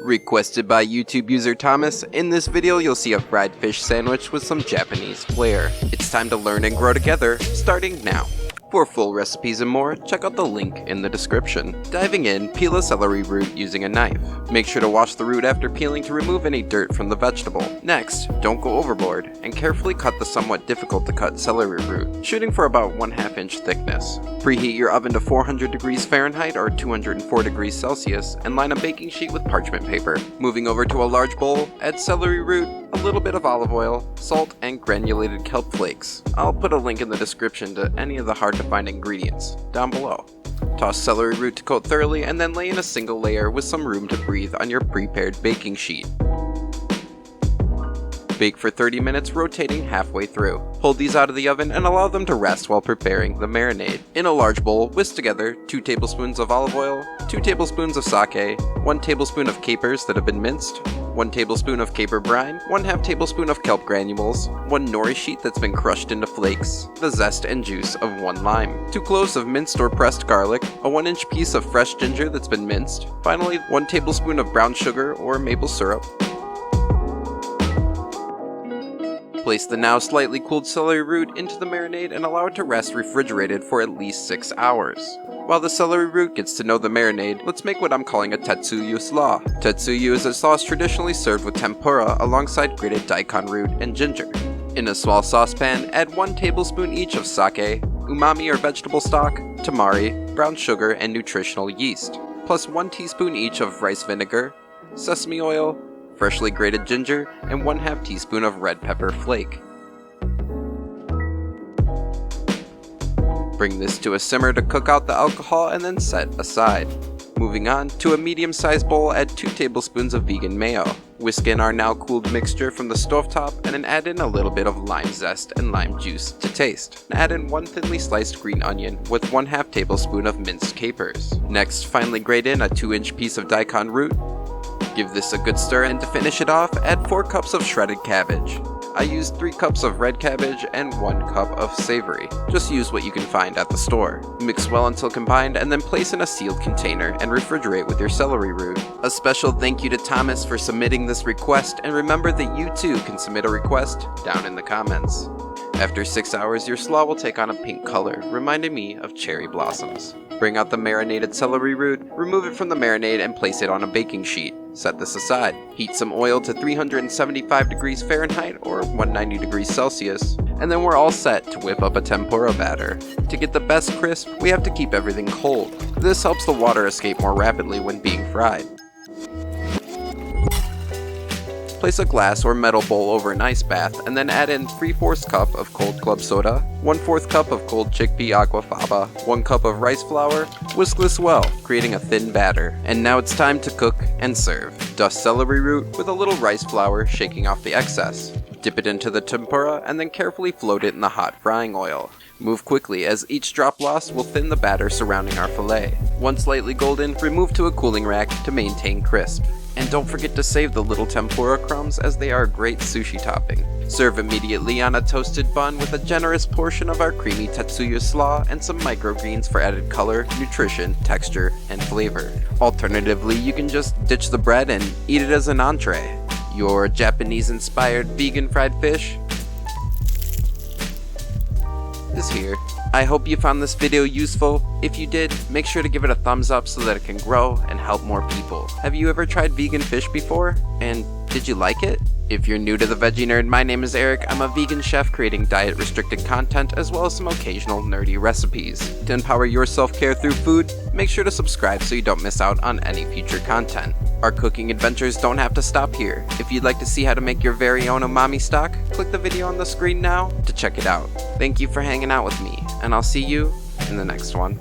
Requested by YouTube user Thomas, in this video you'll see a fried fish sandwich with some Japanese flair. It's time to learn and grow together, starting now. For full recipes and more, check out the link in the description. Diving in, peel a celery root using a knife. Make sure to wash the root after peeling to remove any dirt from the vegetable. Next, don't go overboard, and carefully cut the somewhat difficult to cut celery root, shooting for about 1/2 inch thickness. Preheat your oven to 400 degrees Fahrenheit or 204 degrees Celsius, and line a baking sheet with parchment paper. Moving over to a large bowl, add celery root, a little bit of olive oil, salt, and granulated kelp flakes. I'll put a link in the description to any of the hard to find ingredients down below. Toss celery root to coat thoroughly and then lay in a single layer with some room to breathe on your prepared baking sheet. Bake for 30 minutes, rotating halfway through. Pull these out of the oven and allow them to rest while preparing the marinade. In a large bowl, whisk together 2 tablespoons of olive oil, 2 tablespoons of sake, 1 tablespoon of capers that have been minced, 1 tablespoon of caper brine, 1/2 tablespoon of kelp granules, 1 nori sheet that's been crushed into flakes, the zest and juice of 1 lime, 2 cloves of minced or pressed garlic, a 1-inch piece of fresh ginger that's been minced, finally 1 tablespoon of brown sugar or maple syrup. Place the now slightly cooled celery root into the marinade and allow it to rest refrigerated for at least 6 hours. While the celery root gets to know the marinade, let's make what I'm calling a Tatsuya Slaw. Tentsuyu is a sauce traditionally served with tempura alongside grated daikon root and ginger. In a small saucepan, add 1 tablespoon each of sake, umami or vegetable stock, tamari, brown sugar, and nutritional yeast, plus 1 teaspoon each of rice vinegar, sesame oil, freshly grated ginger, and 1/2 teaspoon of red pepper flake. Bring this to a simmer to cook out the alcohol and then set aside. Moving on, to a medium-sized bowl, add 2 tablespoons of vegan mayo. Whisk in our now cooled mixture from the stovetop and then add in a little bit of lime zest and lime juice to taste. Add in 1 thinly sliced green onion with 1/2 tablespoon of minced capers. Next, finely grate in a 2-inch piece of daikon root. Give this a good stir, and to finish it off, add 4 cups of shredded cabbage. I used 3 cups of red cabbage and 1 cup of savory. Just use what you can find at the store. Mix well until combined and then place in a sealed container and refrigerate with your celery root. A special thank you to Thomas for submitting this request, and remember that you too can submit a request down in the comments. After 6 hours, your slaw will take on a pink color, reminding me of cherry blossoms. Bring out the marinated celery root, remove it from the marinade and place it on a baking sheet. Set this aside. Heat some oil to 375 degrees Fahrenheit or 190 degrees Celsius, and then we're all set to whip up a tempura batter. To get the best crisp, we have to keep everything cold. This helps the water escape more rapidly when being fried. Place a glass or metal bowl over an ice bath and then add in 3/4 cup of cold club soda, 1/4 cup of cold chickpea aquafaba, 1 cup of rice flour. Whisk this well, creating a thin batter. And now it's time to cook and serve. Dust celery root with a little rice flour, shaking off the excess. Dip it into the tempura and then carefully float it in the hot frying oil. Move quickly as each drop lost will thin the batter surrounding our fillet. Once slightly golden, remove to a cooling rack to maintain crisp. And don't forget to save the little tempura crumbs as they are a great sushi topping. Serve immediately on a toasted bun with a generous portion of our creamy Tatsuya Slaw and some microgreens for added color, nutrition, texture, and flavor. Alternatively, you can just ditch the bread and eat it as an entree. Your Japanese-inspired vegan fried fish is here. I hope you found this video useful. If you did, make sure to give it a thumbs up so that it can grow and help more people. Have you ever tried vegan fish before? And did you like it? If you're new to the Veggie Nerd, my name is Eric. I'm a vegan chef creating diet-restricted content as well as some occasional nerdy recipes. To empower your self-care through food, make sure to subscribe so you don't miss out on any future content. Our cooking adventures don't have to stop here. If you'd like to see how to make your very own umami stock, click the video on the screen now to check it out. Thank you for hanging out with me, and I'll see you in the next one.